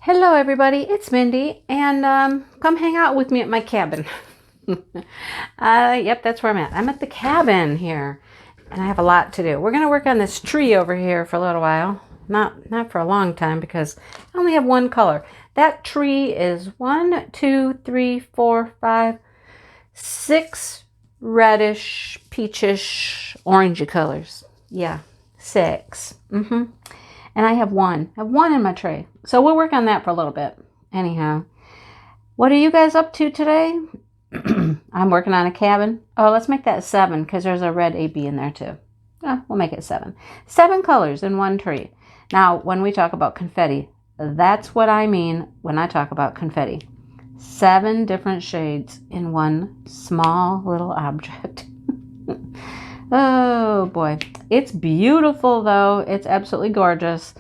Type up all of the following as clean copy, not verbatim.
Hello everybody, it's Mindy, and come hang out with me at my cabin. Yep, that's where I'm at. I'm at the cabin here, and I have a lot to do. We're going to work on this tree over here for a little while. Not for a long time because I only have one color. That tree is 1, 2, 3, 4, 5, 6 reddish, peachish, orangey colors. Yeah, 6. And I have one. I have one in my tray. So we'll work on that for a little bit. Anyhow, what are you guys up to today? I'm working on a cabin. Oh, let's make that 7 because there's a red AB in there too. Oh, we'll make it 7. 7 colors in one tree. Now, when we talk about confetti, that's what I mean when I talk about confetti. 7 different shades in one small little object. Oh boy. It's beautiful though. It's absolutely gorgeous.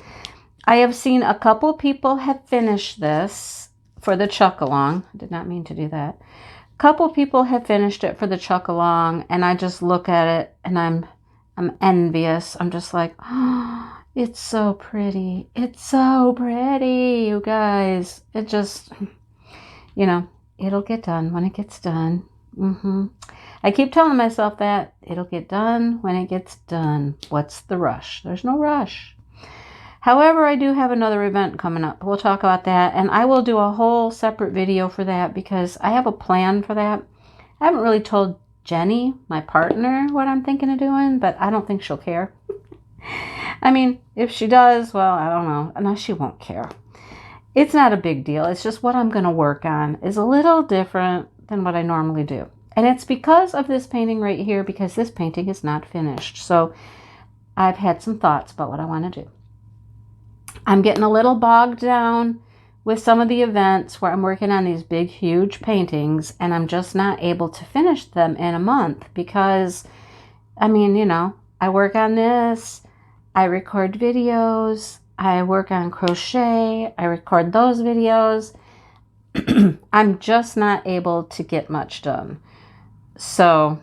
I have seen a couple people have finished this for the chuck along. I did not mean to do that. A couple people have finished it for the chuck along, and I just look at it and I'm envious. I'm just like, oh, it's so pretty. It's so pretty, you guys. It just, it'll get done when it gets done. I keep telling myself that it'll get done when it gets done. What's the rush? There's no rush. However, I do have another event coming up. We'll talk about that, and I will do a whole separate video for that because I have a plan for that. I haven't really told Jenny, my partner, what I'm thinking of doing, but I don't think she'll care. I mean, if she does, well, I don't know. No, she won't care. It's not a big deal. It's just what I'm going to work on is a little different than what I normally do. And it's because of this painting right here, because this painting is not finished. So I've had some thoughts about what I want to do. I'm getting a little bogged down with some of the events where I'm working on these big, huge paintings, and I'm just not able to finish them in a month because, I work on this, I record videos, I work on crochet, I record those videos. I'm just not able to get much done. So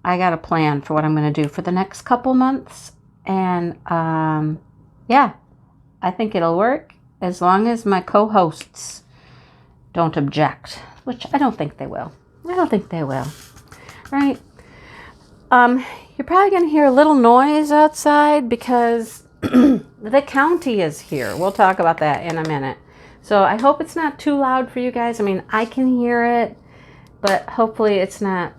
I got a plan for what I'm going to do for the next couple months. And yeah, I think it'll work as long as my co-hosts don't object, which I don't think they will. Right? You're probably going to hear a little noise outside because the county is here. We'll talk about that in a minute. So I hope it's not too loud for you guys. I can hear it, but hopefully it's not,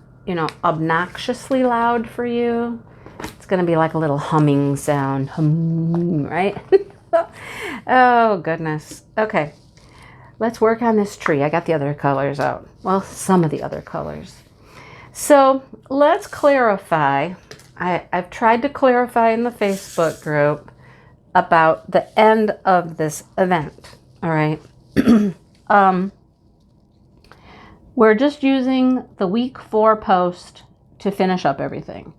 obnoxiously loud for you. It's going to be like a little humming sound. Hum, right? Oh, goodness. Okay. Let's work on this tree. I got the other colors out. Well, some of the other colors. So let's clarify. I've tried to clarify in the Facebook group about the end of this event. All right. We're just using the week 4 post to finish up everything.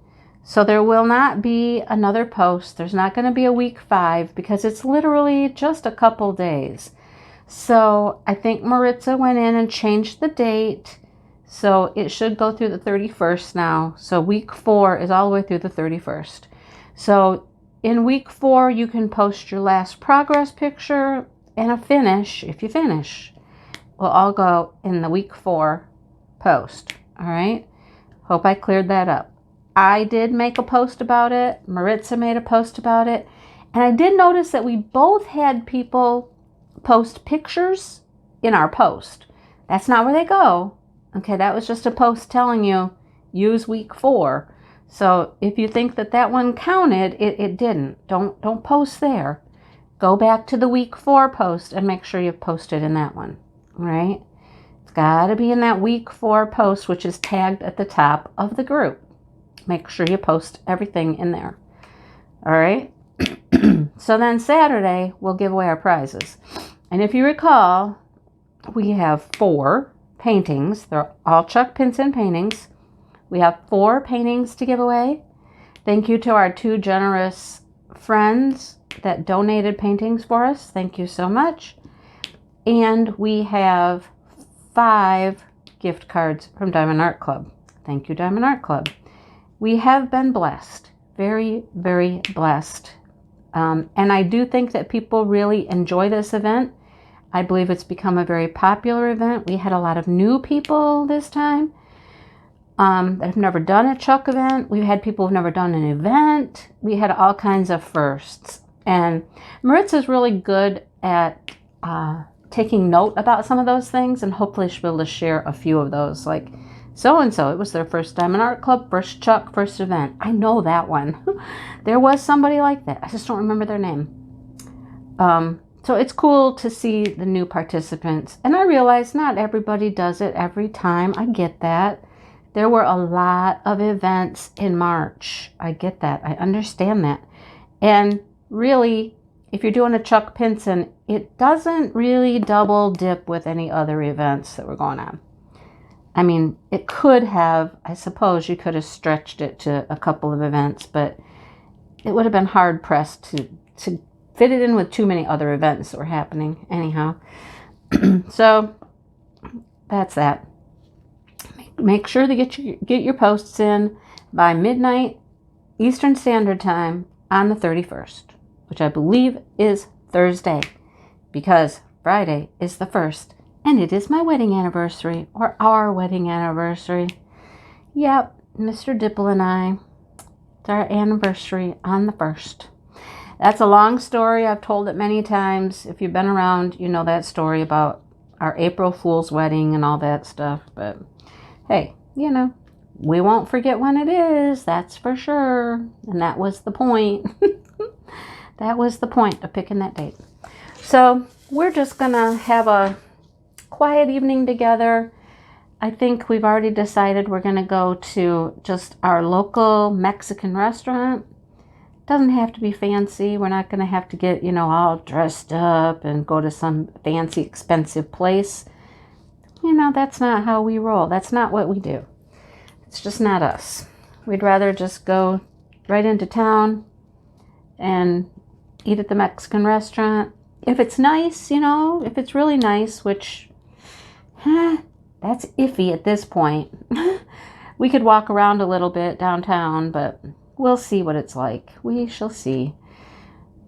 So there will not be another post. There's not going to be a week 5 because it's literally just a couple days. So I think Maritza went in and changed the date. So it should go through the 31st now. So week 4 is all the way through the 31st. So in week 4, you can post your last progress picture and a finish, if you finish, will all go in the week 4 post. All right. Hope I cleared that up. I did make a post about it. Maritza made a post about it. And I did notice that we both had people post pictures in our post. That's not where they go. Okay, that was just a post telling you use week 4. So if you think that one counted, it didn't. Don't post there. Go back to the week 4 post and make sure you've posted in that one. All right? It's got to be in that week 4 post, which is tagged at the top of the group. Make sure you post everything in there. All right? So then Saturday, we'll give away our prizes. And if you recall, we have 4 paintings. They're all Chuck Pinson paintings. We have 4 paintings to give away. Thank you to our 2 generous friends that donated paintings for us. Thank you so much. And we have 5 gift cards from Diamond Art Club. Thank you, Diamond Art Club. We have been blessed. Very, very blessed. And I do think that people really enjoy this event. I believe it's become a very popular event. We had a lot of new people this time that have never done a Chuck event. We had people who've never done an event. We had all kinds of firsts. And Maritza's really good at taking note about some of those things, and hopefully she'll be able to share a few of those. Like, so-and-so, it was their first time in art club, first Chuck, first event. I know that one. There was somebody like that. I just don't remember their name. So it's cool to see the new participants. And I realize not everybody does it every time. I get that. There were a lot of events in March. I get that. I understand that. And really, if you're doing a Chuck Pinson, it doesn't really double dip with any other events that were going on. I mean, it could have, I suppose you could have stretched it to a couple of events, but it would have been hard pressed to fit it in with too many other events that were happening anyhow. So that's that. Make sure to get your posts in by midnight Eastern Standard Time on the 31st, which I believe is Thursday, because Friday is the 1st. And it is my wedding anniversary, or our wedding anniversary. Yep, Mr. Dipple and I. It's our anniversary on the 1st. That's a long story. I've told it many times. If you've been around, you know that story about our April Fool's wedding and all that stuff. But hey, you know, we won't forget when it is. That's for sure. And that was the point. That was the point of picking that date. So we're just going to have a quiet evening together. I think we've already decided we're going to go to just our local Mexican restaurant. Doesn't have to be fancy. We're not going to have to get, you know, all dressed up and go to some fancy, expensive place. You know, that's not how we roll. That's not what we do. It's just not us. We'd rather just go right into town and eat at the Mexican restaurant. If it's nice, you know, if it's really nice, which that's iffy at this point. We could walk around a little bit downtown, but we'll see what it's like. We shall see.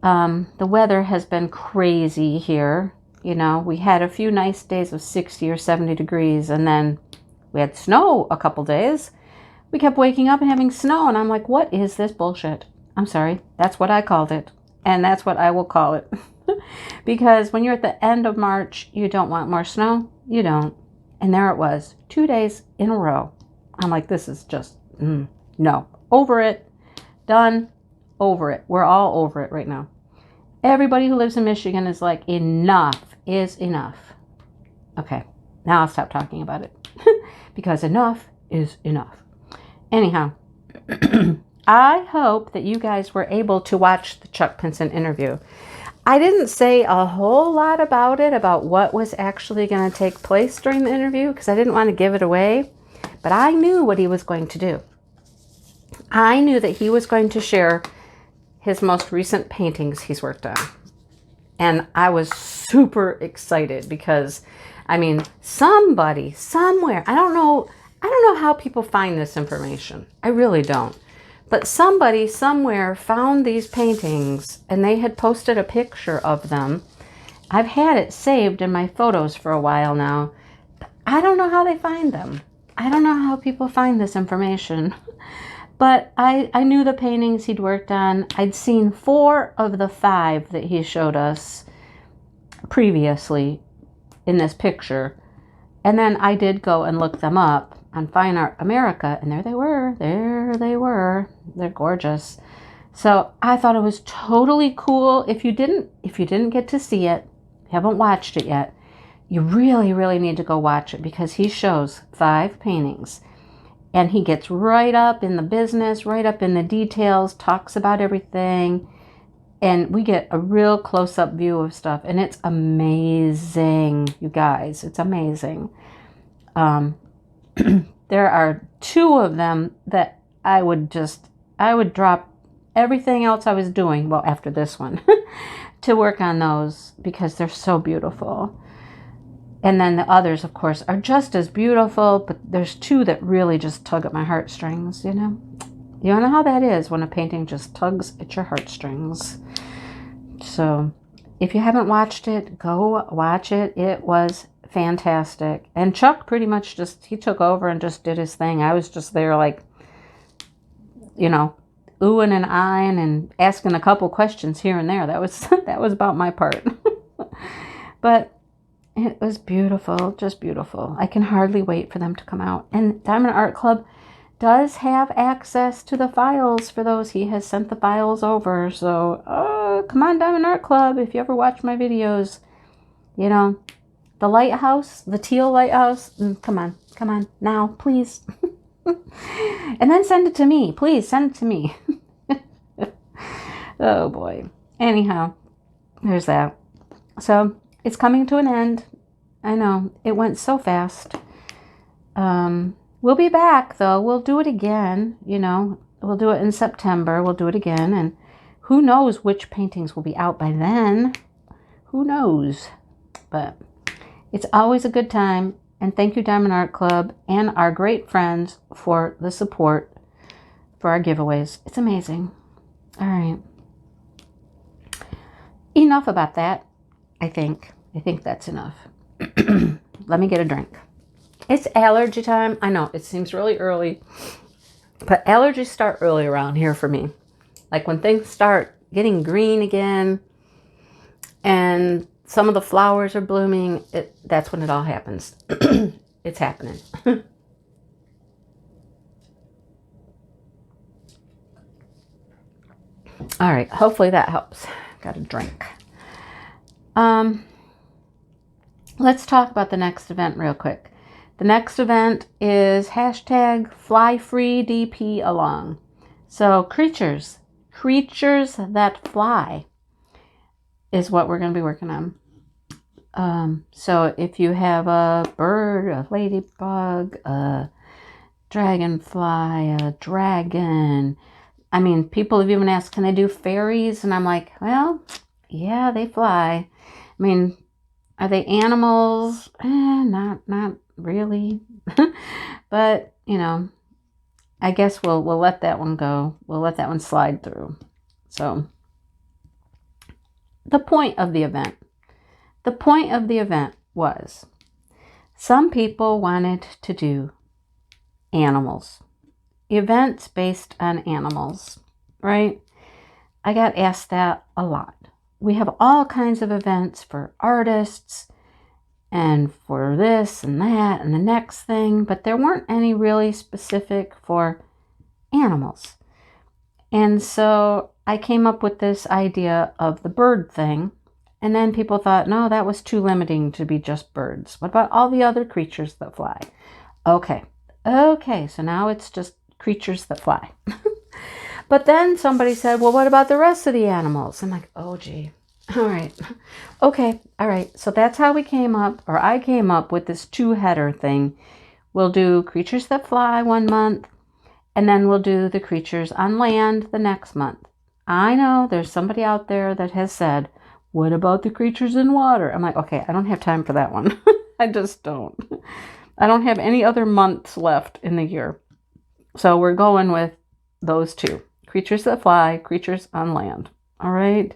The weather has been crazy here. You know, we had a few nice days of 60 or 70 degrees, and then we had snow a couple days. We kept waking up and having snow, and I'm like, what is this bullshit? I'm sorry. That's what I called it, and that's what I will call it. Because when you're at the end of March, you don't want more snow. You don't. And there it was, 2 days in a row. I'm like, this is just, no. Over it. Done. Over it. We're all over it right now. Everybody who lives in Michigan is like, enough is enough. Okay. Now I'll stop talking about it. Because enough is enough. Anyhow, I hope that you guys were able to watch the Chuck Pinson interview. I didn't say a whole lot about it, about what was actually going to take place during the interview, because I didn't want to give it away. But I knew what he was going to do. I knew that he was going to share his most recent paintings he's worked on. And I was super excited because, I mean, somebody, somewhere, I don't know how people find this information. I really don't. But somebody somewhere found these paintings and they had posted a picture of them. I've had it saved in my photos for a while now. I don't know how they find them. I don't know how people find this information. But I knew the paintings he'd worked on. I'd seen 4 of the 5 that he showed us previously in this picture. And then I did go and look them up on Fine Art America, and there they were. They're gorgeous. So I thought it was totally cool. If you didn't get to see it, haven't watched it yet, you really, really need to go watch it, because he shows 5 paintings. And he gets right up in the business, right up in the details, talks about everything. And we get a real close-up view of stuff. And it's amazing, you guys. It's amazing. There are 2 of them that I would drop everything else I was doing, well, after this one, to work on those, because they're so beautiful. And then the others, of course, are just as beautiful, but there's 2 that really just tug at my heartstrings, you know? You know how that is when a painting just tugs at your heartstrings. So If you haven't watched it, go watch it. It was fantastic. And Chuck pretty much he took over and just did his thing. I was just there like, you know, oohing and eyeing and asking a couple questions here and there. That was that was about my part. But it was beautiful, just beautiful. I can hardly wait for them to come out. And Diamond Art Club does have access to the files for those. He has sent the files over. So, come on, Diamond Art Club, if you ever watch my videos, you know, the lighthouse, the teal lighthouse, come on, now, please. And then send it to me. Please, send it to me. Oh, boy. Anyhow, there's that. So, it's coming to an end. I know, it went so fast. We'll be back, though. We'll do it again, you know. We'll do it in September. We'll do it again. And who knows which paintings will be out by then. Who knows? But it's always a good time. And thank you, Diamond Art Club, and our great friends for the support for our giveaways. It's amazing. All right. Enough about that, I think. I think that's enough. Let me get a drink. It's allergy time. I know, it seems really early, but allergies start early around here for me. Like when things start getting green again and some of the flowers are blooming, that's when it all happens. It's happening. All right, hopefully that helps. Got a drink. Let's talk about the next event real quick. The next event is #FlyFreeDPAlong. So creatures that fly is what we're going to be working on. So if you have a bird, a ladybug, a dragonfly, a dragon, I mean, people have even asked, can I do fairies? And I'm like, well, yeah, they fly. I mean, are they animals? Not really. But, you know, I guess we'll let that one go. We'll let that one slide through. So, the point of the event was some people wanted to do animals. Events based on animals, right? I got asked that a lot. We have all kinds of events for artists and for this and that and the next thing, but there weren't any really specific for animals. And so I came up with this idea of the bird thing, and then people thought, no, that was too limiting to be just birds. What about all the other creatures that fly? Okay, so now it's just creatures that fly. But then somebody said, well, what about the rest of the animals? I'm like, oh, gee. All right. Okay. All right. So that's how I came up with this 2-header thing. We'll do creatures that fly one month, and then we'll do the creatures on land the next month. I know there's somebody out there that has said, what about the creatures in water? I'm like, okay, I don't have time for that one. I just don't. I don't have any other months left in the year. So we're going with those 2. Creatures that fly, creatures on land. All right.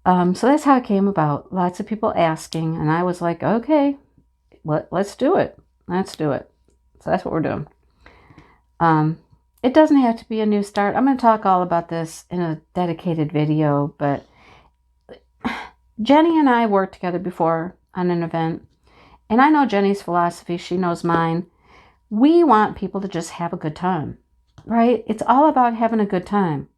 So that's how it came about. Lots of people asking, and I was like, okay, let's do it. Let's do it. So that's what we're doing. It doesn't have to be a new start. I'm going to talk all about this in a dedicated video, but Jenny and I worked together before on an event, and I know Jenny's philosophy. She knows mine. We want people to just have a good time, right? It's all about having a good time.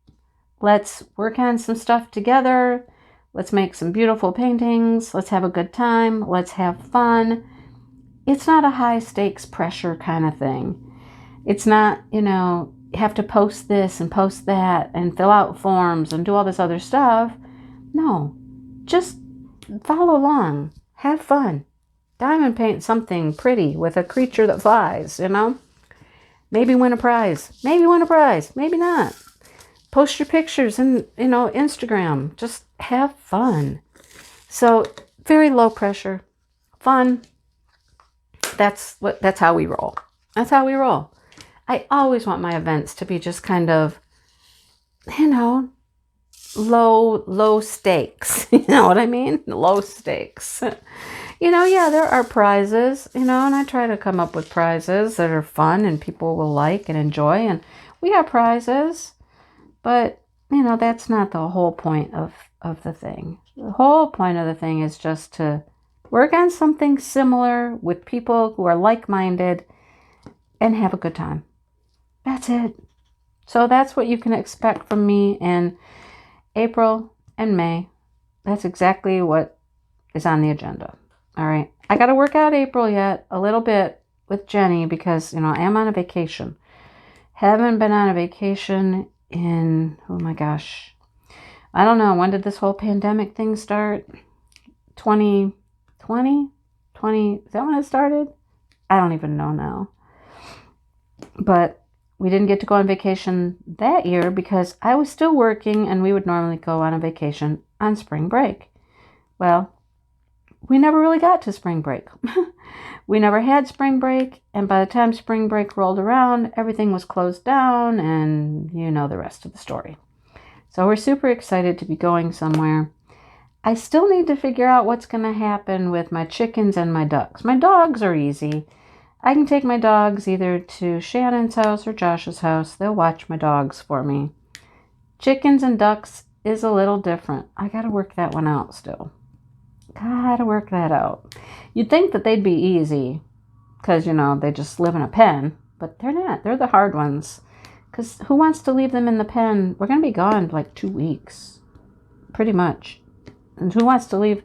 Let's work on some stuff together. Let's make some beautiful paintings. Let's have a good time. Let's have fun. It's not a high stakes pressure kind of thing. It's not, you know, you have to post this and post that and fill out forms and do all this other stuff. No, just follow along. Have fun. Diamond paint something pretty with a creature that flies, you know. Maybe win a prize. Maybe win a prize. Maybe not. Post your pictures in, you know, Instagram. Just have fun. So very low pressure. Fun. That's how we roll. That's how we roll. I always want my events to be just kind of, you know, low stakes. You know what I mean? Low stakes. Yeah, there are prizes, and I try to come up with prizes that are fun and people will like and enjoy. And we have prizes, but, that's not the whole point of the thing. The whole point of the thing is just to work on something similar with people who are like-minded and have a good time. That's it. So that's what you can expect from me in April and May. That's exactly what is on the agenda. All right. I got to work out April yet a little bit with Jenny because, I am on a vacation. Haven't been on a vacation in, oh my gosh, I don't know. When did this whole pandemic thing start? 2020? Is that when it started? I don't even know now. But we didn't get to go on vacation that year because I was still working and we would normally go on a vacation on spring break. Well, we never really got to spring break. We never had spring break, and by the time spring break rolled around, everything was closed down, and you know the rest of the story. So we're super excited to be going somewhere. I still need to figure out what's going to happen with my chickens and my ducks. My dogs are easy. I can take my dogs either to Shannon's house or Josh's house. They'll watch my dogs for me. Chickens and ducks is a little different. I got to work that one out still. Gotta work that out. You'd think that they'd be easy because, they just live in a pen, but they're not. They're the hard ones because who wants to leave them in the pen? We're going to be gone like 2 weeks, pretty much. And who wants to leave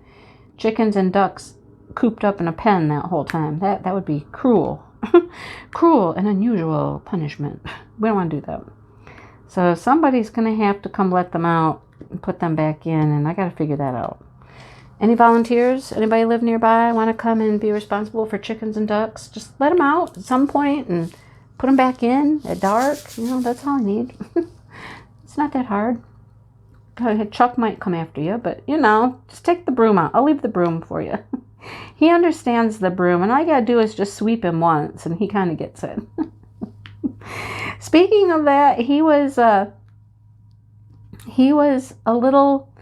chickens and ducks cooped up in a pen that whole time? That would be cruel. Cruel and unusual punishment. We don't want to do that. So somebody's going to have to come let them out and put them back in, and I got to figure that out. Any volunteers? Anybody live nearby want to come and be responsible for chickens and ducks? Just let them out at some point and put them back in at dark. That's all I need. It's not that hard. Chuck might come after you, but, just take the broom out. I'll leave the broom for you. He understands the broom, and all you got to do is just sweep him once, and he kind of gets it. Speaking of that, he was a little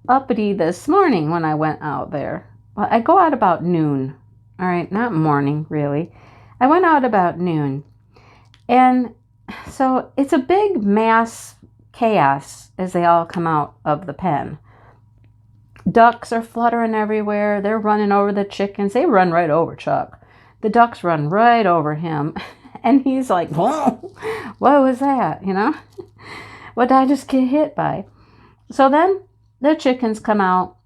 uppity this morning when I went out there. Well, I go out about noon. All right, not morning, really. I went out about noon. And so it's a big mass chaos as they all come out of the pen. Ducks are fluttering everywhere. They're running over the chickens. They run right over Chuck. The ducks run right over him. And he's like, whoa, what was that? What did I just get hit by? So then the chickens come out,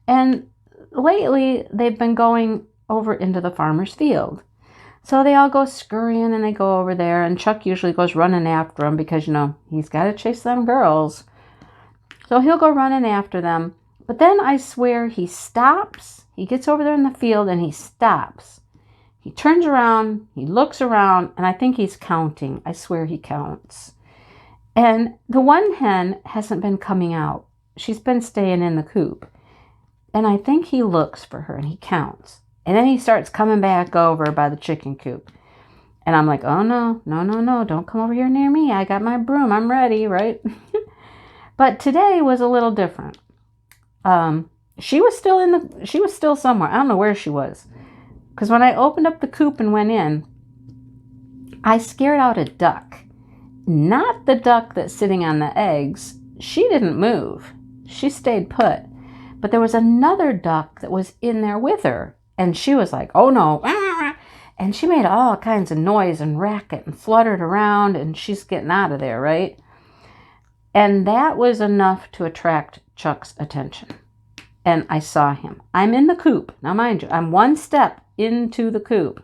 and lately they've been going over into the farmer's field. So they all go scurrying and they go over there, and Chuck usually goes running after them because, he's got to chase them girls. So he'll go running after them. But then I swear he stops. He gets over there in the field and he stops. He turns around, he looks around, and I think he's counting. I swear he counts. And the one hen hasn't been coming out. She's been staying in the coop. And I think he looks for her and he counts. And then he starts coming back over by the chicken coop. And I'm like, oh no, don't come over here near me. I got my broom. I'm ready, right? But today was a little different. She was still somewhere. I don't know where she was. Because when I opened up the coop and went in, I scared out a duck. Not the duck that's sitting on the eggs. She didn't move. She stayed put. But there was another duck that was in there with her. And she was like, oh no. And she made all kinds of noise and racket and fluttered around. And she's getting out of there, right? And that was enough to attract Chuck's attention. And I saw him. I'm in the coop. Now, mind you, I'm one step into the coop.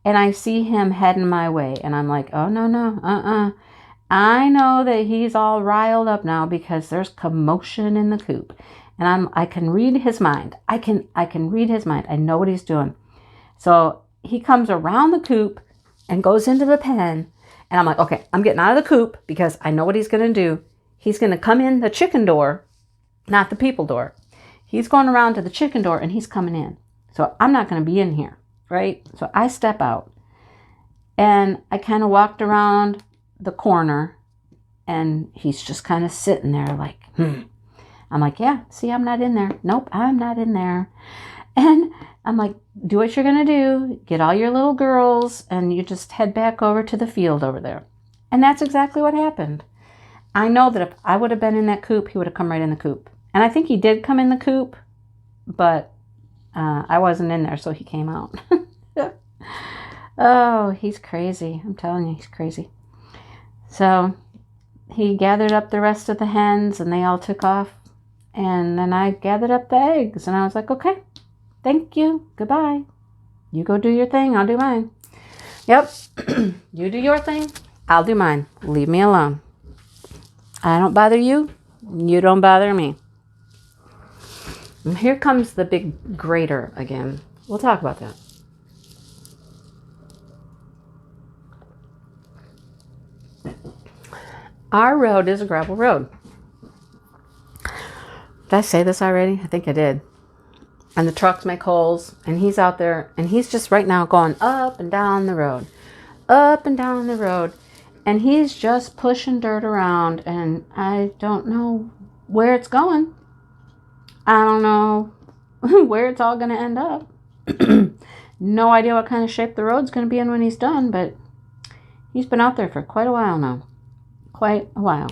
And I see him heading my way. And I'm like, oh, no. I know that he's all riled up now because there's commotion in the coop. And I can read his mind. I can read his mind. I know what he's doing. So he comes around the coop and goes into the pen. And I'm like, okay, I'm getting out of the coop because I know what he's going to do. He's going to come in the chicken door, not the people door. He's going around to the chicken door and he's coming in. So I'm not going to be in here, right? So I step out and I kind of walked around the corner and he's just kind of sitting there like, I'm like, yeah, see, I'm not in there. Nope, I'm not in there. And I'm like, do what you're going to do. Get all your little girls and you just head back over to the field over there. And that's exactly what happened. I know that if I would have been in that coop, he would have come right in the coop. And I think he did come in the coop, but I wasn't in there, so he came out. Oh, he's crazy. I'm telling you, he's crazy. So he gathered up the rest of the hens and they all took off. And then I gathered up the eggs and I was like, okay, thank you. Goodbye. You go do your thing. I'll do mine. Yep. You do your thing. I'll do mine. Leave me alone. I don't bother you. You don't bother me. And here comes the big grater again. We'll talk about that. Our road is a gravel road. Did I say this already? I think I did. And the trucks make holes, and he's out there, and he's just right now going up and down the road. Up and down the road. And he's just pushing dirt around, and I don't know where it's going. I don't know where it's all going to end up. No idea what kind of shape the road's going to be in when he's done, but he's been out there for quite a while now. Quite a while.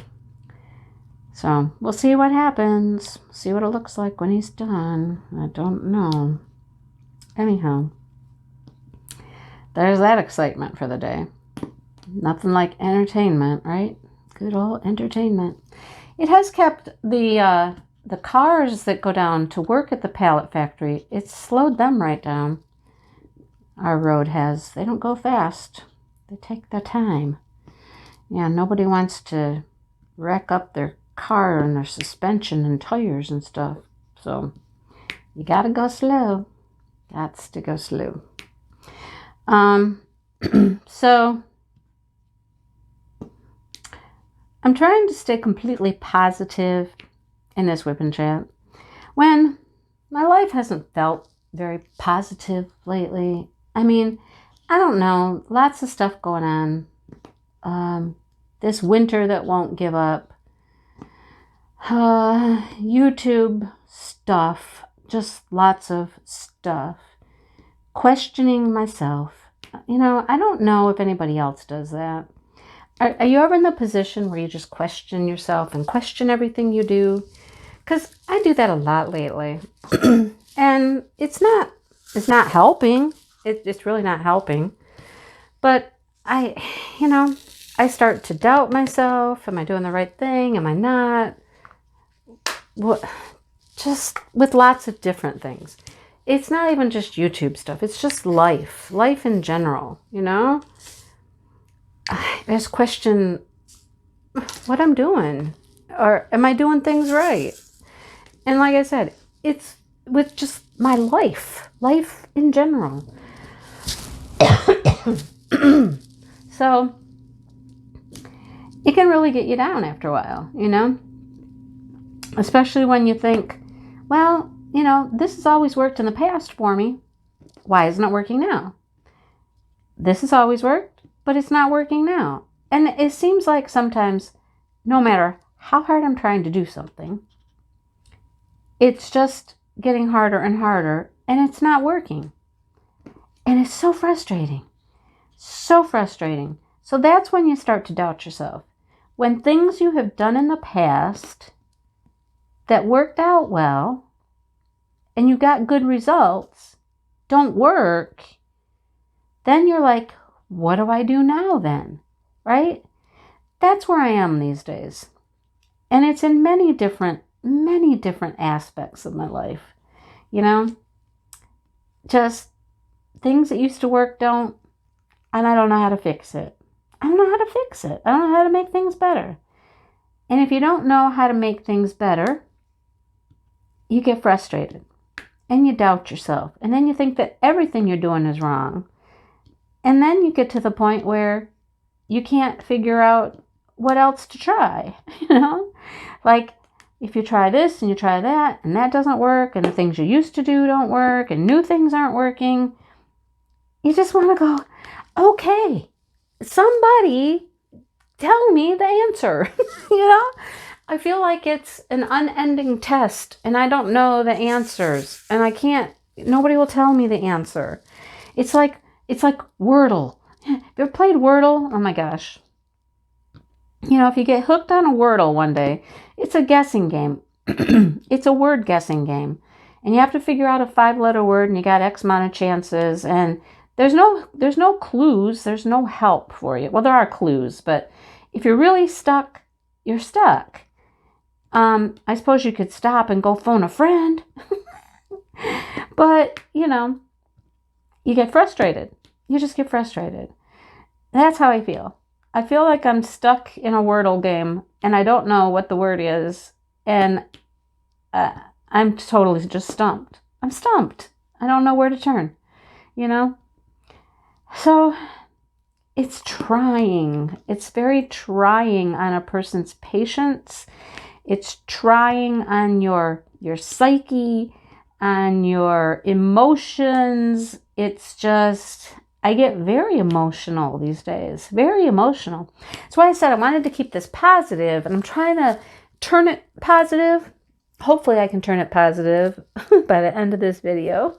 So we'll see what happens. See what it looks like when he's done. I don't know. Anyhow, there's that excitement for the day. Nothing like entertainment, right? Good old entertainment. It has kept the cars that go down to work at the pallet factory, it's slowed them right down. Our road has. They don't go fast. They take their time. Yeah, nobody wants to wreck up their car and their suspension and tires and stuff. So you gotta go slow. Gots to go slow. So I'm trying to stay completely positive in this whip and chat when my life hasn't felt very positive lately. I mean, I don't know, lots of stuff going on. This winter that won't give up. YouTube stuff, just lots of stuff. Questioning myself. You know, I don't know if anybody else does that. Are you ever in the position where you just question yourself and question everything you do? Because I do that a lot lately. And it's not helping. It's really not helping. But I start to doubt myself. Am I doing the right thing? Am I not? What? Just with lots of different things. It's not even just YouTube stuff. It's just life in general, you know? I just question what I'm doing. Or am I doing things right? And like I said, it's with just my life in general. So it can really get you down after a while, you know? Especially when you think, well, you know, this has always worked in the past for me. Why isn't it working now? This has always worked, but it's not working now. And it seems like sometimes, no matter how hard I'm trying to do something, it's just getting harder and harder, and it's not working. And it's so frustrating. So frustrating. So that's when you start to doubt yourself. When things you have done in the past that worked out well, and you got good results, don't work, then you're like, what do I do now then? Right? That's where I am these days. And it's in many different aspects of my life. You know? Just things that used to work don't, and I don't know how to fix it. I don't know how to fix it. I don't know how to make things better. And if you don't know how to make things better, you get frustrated. And you doubt yourself. And then you think that everything you're doing is wrong. And then you get to the point where you can't figure out what else to try. You know? Like, if you try this and you try that, and that doesn't work, and the things you used to do don't work, and new things aren't working, you just want to go, okay, somebody tell me the answer. You know? I feel like it's an unending test and I don't know the answers and I can't, nobody will tell me the answer. It's like Wordle. Have you ever played Wordle? Oh my gosh. You know, if you get hooked on a Wordle one day, it's a guessing game. It's a word guessing game. And you have to figure out a 5-letter word and you got X amount of chances and there's no clues, there's no help for you. Well, there are clues, but if you're really stuck, you're stuck. I suppose you could stop and go phone a friend. But, you know, you get frustrated. You just get frustrated. That's how I feel. I feel like I'm stuck in a Wordle game and I don't know what the word is. And I'm totally just stumped. I'm stumped. I don't know where to turn, you know? So it's trying. It's very trying on a person's patience. It's trying on your psyche, on your emotions. It's just, I get very emotional these days. Very emotional. That's why I said I wanted to keep this positive, and I'm trying to turn it positive. Hopefully I can turn it positive by the end of this video.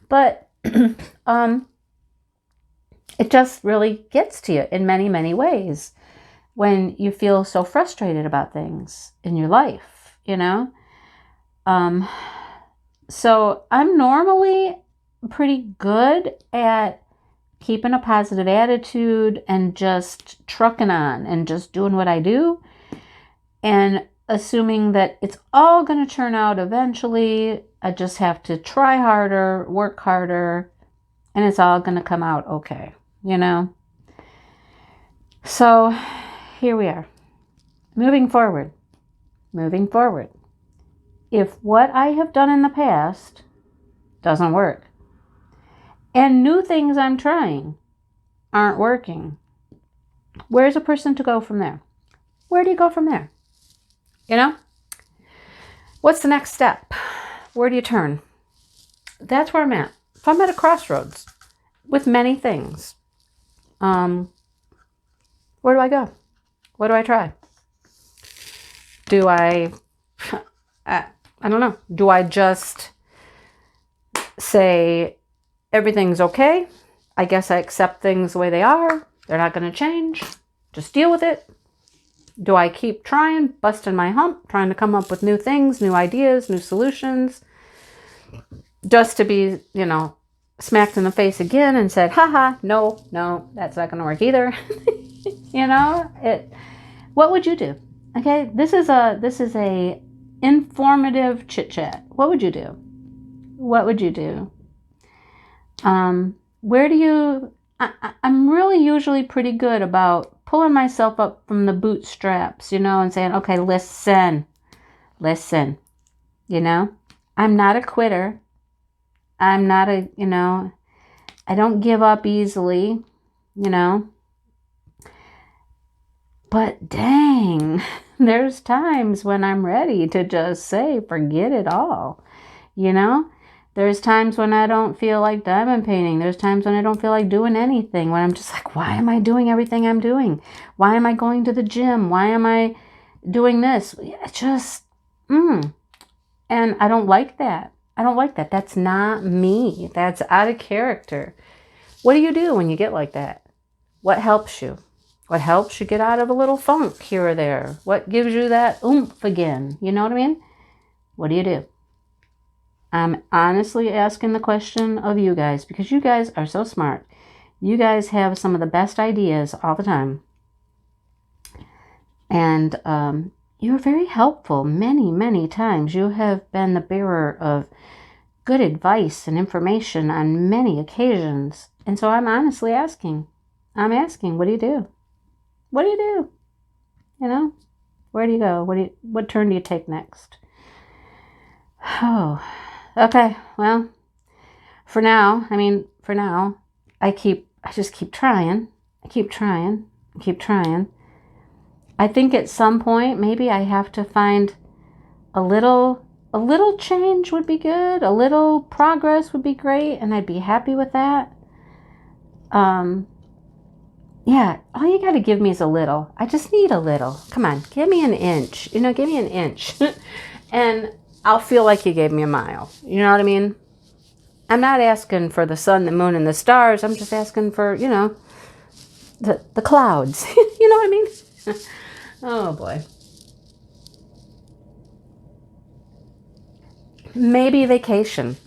But it just really gets to you in many, many ways when you feel so frustrated about things in your life, you know? So I'm normally pretty good at keeping a positive attitude and just trucking on and just doing what I do and assuming that it's all going to turn out eventually. I just have to try harder, work harder, and it's all going to come out okay, you know? So here we are, moving forward. If what I have done in the past doesn't work, and new things I'm trying aren't working, where's a person to go from there? Where do you go from there? You know? What's the next step? Where do you turn? That's where I'm at. If I'm at a crossroads with many things, where do I go? What do I try? Do I don't know. Do I just say everything's okay? I guess I accept things the way they are. They're not going to change. Just deal with it. Do I keep trying, busting my hump, trying to come up with new things, new ideas, new solutions, just to be, you know, smacked in the face again and said, haha, no, that's not going to work either. You know, what would you do? Okay, this is a informative chit chat. What would you do? What would you do? Where do you? I'm really usually pretty good about pulling myself up from the bootstraps, you know, and saying, okay, listen. You know, I'm not a quitter. I'm not a, you know, I don't give up easily, you know. But dang, there's times when I'm ready to just say, forget it all, you know? There's times when I don't feel like diamond painting. There's times when I don't feel like doing anything, when I'm just like, why am I doing everything I'm doing? Why am I going to the gym? Why am I doing this? It's just, and I don't like that. That's not me. That's out of character. What do you do when you get like that? What helps you? What helps you get out of a little funk here or there? What gives you that oomph again? You know what I mean? What do you do? I'm honestly asking the question of you guys because you guys are so smart. You guys have some of the best ideas all the time. And you're very helpful many, many times. You have been the bearer of good advice and information on many occasions. And so I'm honestly asking. What do you do? What do you do? You know, where do you go? What turn do you take next? Oh, okay. Well, for now, I just keep trying. I think at some point, maybe I have to find a little change would be good. A little progress would be great. And I'd be happy with that. Yeah, all you got to give me is a little. I just need a little. Come on, give me an inch. You know, give me an inch. And I'll feel like you gave me a mile. You know what I mean? I'm not asking for the sun, the moon, and the stars. I'm just asking for, you know, the clouds. You know what I mean? Oh, boy. Maybe vacation.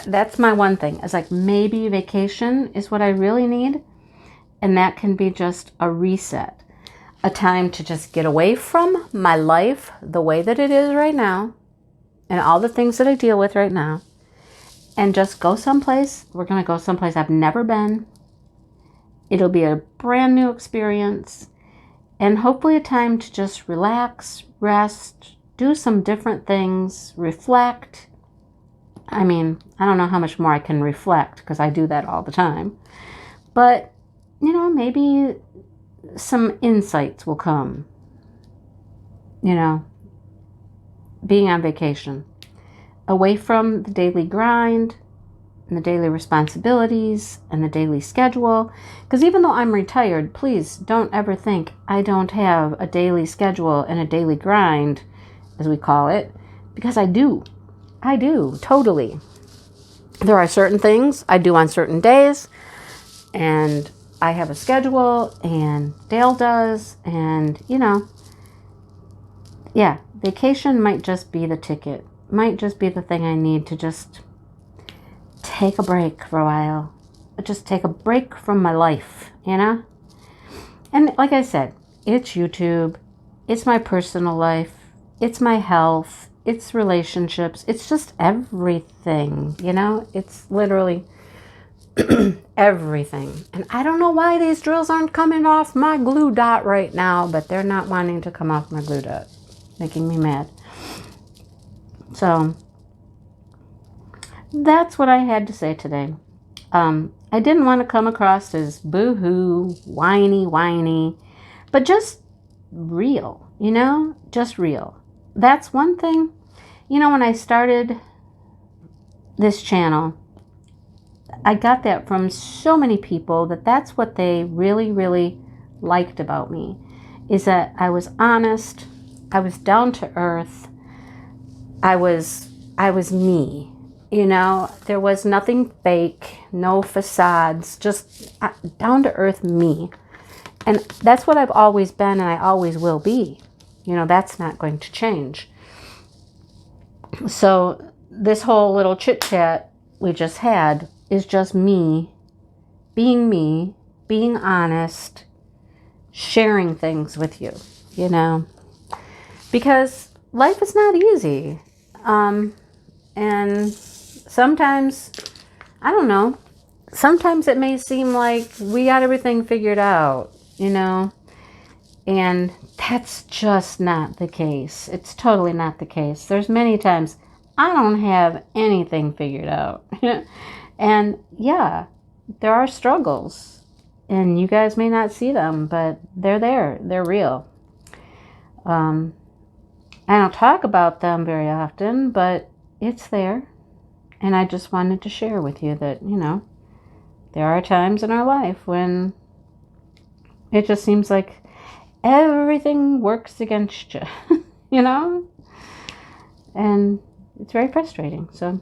That's my one thing. It's like maybe vacation is what I really need. And that can be just a reset. A time to just get away from my life the way that it is right now and all the things that I deal with right now and just go someplace. We're going to go someplace I've never been. It'll be a brand new experience and hopefully a time to just relax, rest, do some different things, reflect. I mean, I don't know how much more I can reflect because I do that all the time. But, you know, maybe some insights will come, you know, being on vacation, away from the daily grind and the daily responsibilities and the daily schedule. Because even though I'm retired, please don't ever think I don't have a daily schedule and a daily grind, as we call it, because I do. I do, totally. There are certain things I do on certain days, and I have a schedule, and Dale does, and, you know, yeah, vacation might just be the ticket. Might just be the thing I need to just take a break for a while. Just take a break from my life, you know? And like I said, it's YouTube. It's my personal life. It's my health. It's relationships. It's just everything, you know? It's literally everything. And I don't know why these drills aren't coming off my glue dot right now, but they're not wanting to come off my glue dot. Making me mad. So that's what I had to say today. I didn't want to come across as boo-hoo, whiny, but just real, you know, just real. That's one thing. You know, when I started this channel, I got that from so many people that's what they really, really liked about me, is that I was honest, I was down to earth, I was me. You know, there was nothing fake, no facades, just down to earth me. And that's what I've always been and I always will be. You know, that's not going to change. So this whole little chit chat we just had is just me, being honest, sharing things with you, you know, because life is not easy. And sometimes, I don't know, sometimes it may seem like we got everything figured out, you know, and that's just not the case. It's totally not the case. There's many times I don't have anything figured out. And yeah, there are struggles and you guys may not see them, but they're there. They're real. I don't talk about them very often, but it's there. And I just wanted to share with you that, you know, there are times in our life when it just seems like everything works against you, you know? And it's very frustrating. So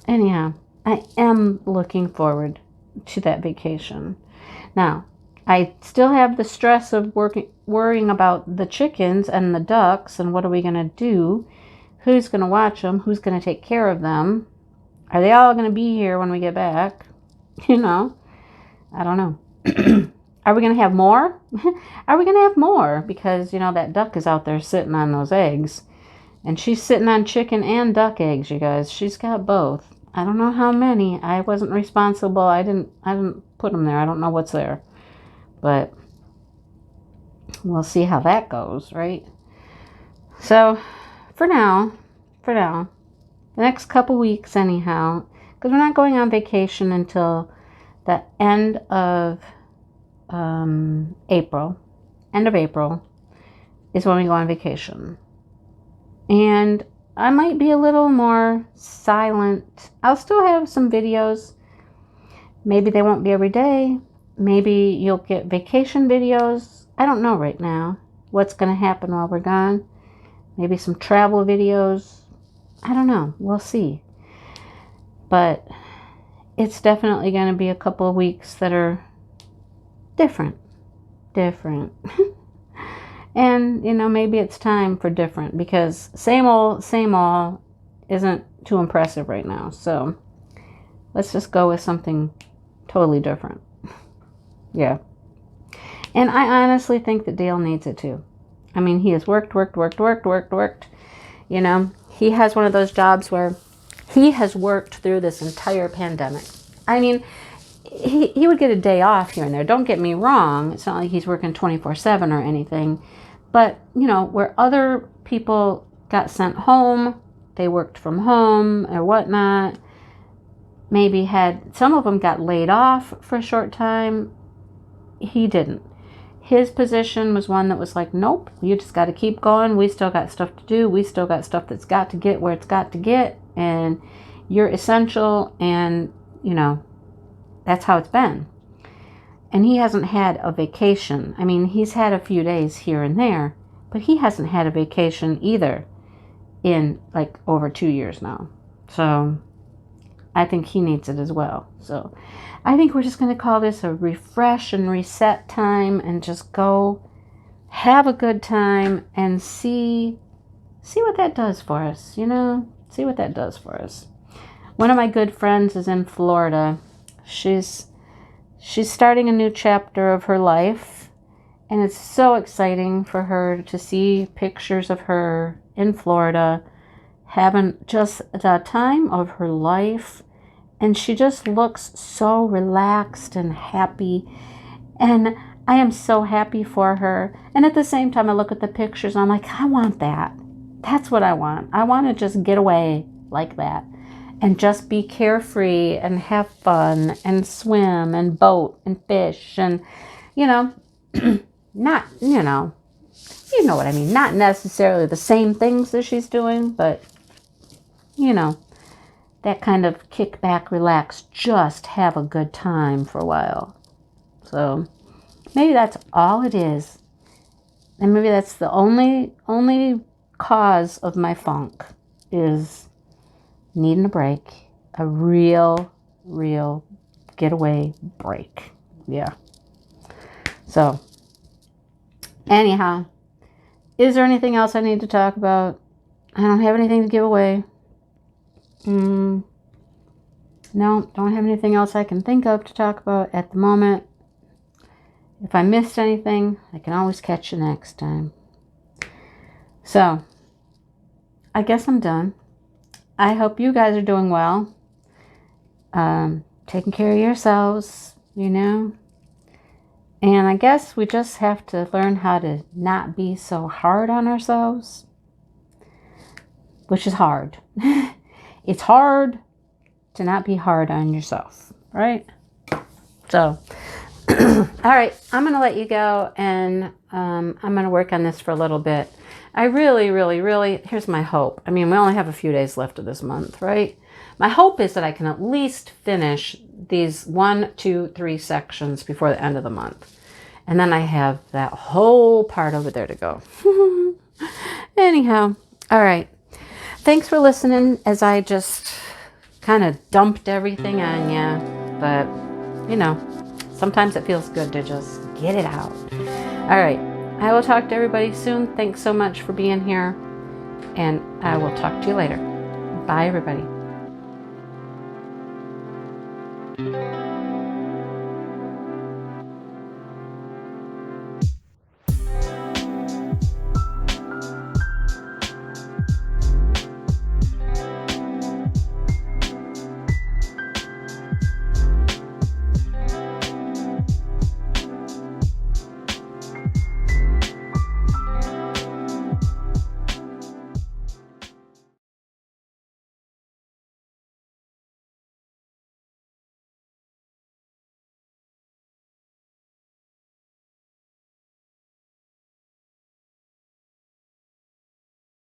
anyhow, I am looking forward to that vacation. Now, I still have the stress of worrying about the chickens and the ducks and what are we going to do? Who's going to watch them? Who's going to take care of them? Are they all going to be here when we get back? You know, I don't know. Are we going to have more? Are we going to have more? Because, you know, that duck is out there sitting on those eggs. And she's sitting on chicken and duck eggs, you guys. She's got both. I don't know how many. I wasn't responsible. I didn't put them there. I don't know what's there. But we'll see how that goes, right? So, for now, the next couple weeks anyhow, because we're not going on vacation until the end of April. End of April is when we go on vacation. And I might be a little more silent. I'll still have some videos. Maybe they won't be every day. maybe you'll get vacation videos. I don't know right now what's going to happen while we're gone. Maybe some travel videos. I don't know. We'll see. But it's definitely going to be a couple of weeks that are different. And, you know, maybe it's time for different, because same old isn't too impressive right now. So let's just go with something totally different. Yeah. And I honestly think that Dale needs it too. I mean, he has worked. You know, he has one of those jobs where he has worked through this entire pandemic. I mean, he would get a day off here and there. Don't get me wrong. It's not like he's working 24/7 or anything. But, you know, where other people got sent home, they worked from home or whatnot. Maybe some of them got laid off for a short time. He didn't. His position was one that was like, nope, you just got to keep going. We still got stuff to do. We still got stuff that's got to get where it's got to get. And you're essential. And, you know, that's how it's been. And he hasn't had a vacation. I mean, he's had a few days here and there, but he hasn't had a vacation either in like over 2 years now. So I think he needs it as well. So I think we're just going to call this a refresh and reset time, and just go have a good time and see what that does for us, you know, see what that does for us. One of my good friends is in Florida. She's starting a new chapter of her life, and it's so exciting for her to see pictures of her in Florida having just the time of her life. And she just looks so relaxed and happy. And I am so happy for her. And at the same time, I look at the pictures and I'm like, I want that. That's what I want. I want to just get away like that and just be carefree and have fun and swim and boat and fish and, you know, not, you know what I mean. Not necessarily the same things that she's doing, but, you know, that kind of kick back, relax, just have a good time for a while. So maybe that's all it is. And maybe that's the only cause of my funk, is needing a break. A real getaway break. Yeah. So anyhow, is there anything else I need to talk about? I don't have anything to give away. No, don't have anything else I can think of to talk about at the moment. If I missed anything, I can always catch you next time. So, I guess I'm done. I hope you guys are doing well. Taking care of yourselves, you know. And I guess we just have to learn how to not be so hard on ourselves, which is hard. It's hard to not be hard on yourself, right? So, all right, I'm going to let you go, and I'm going to work on this for a little bit. I really, here's my hope. I mean, we only have a few days left of this month, right? My hope is that I can at least finish these 1, 2, 3 sections before the end of the month. And then I have that whole part over there to go. Anyhow, all right. Thanks for listening as I just kind of dumped everything on you. But, you know, sometimes it feels good to just get it out. All right. I will talk to everybody soon. Thanks so much for being here. And I will talk to you later. Bye, everybody.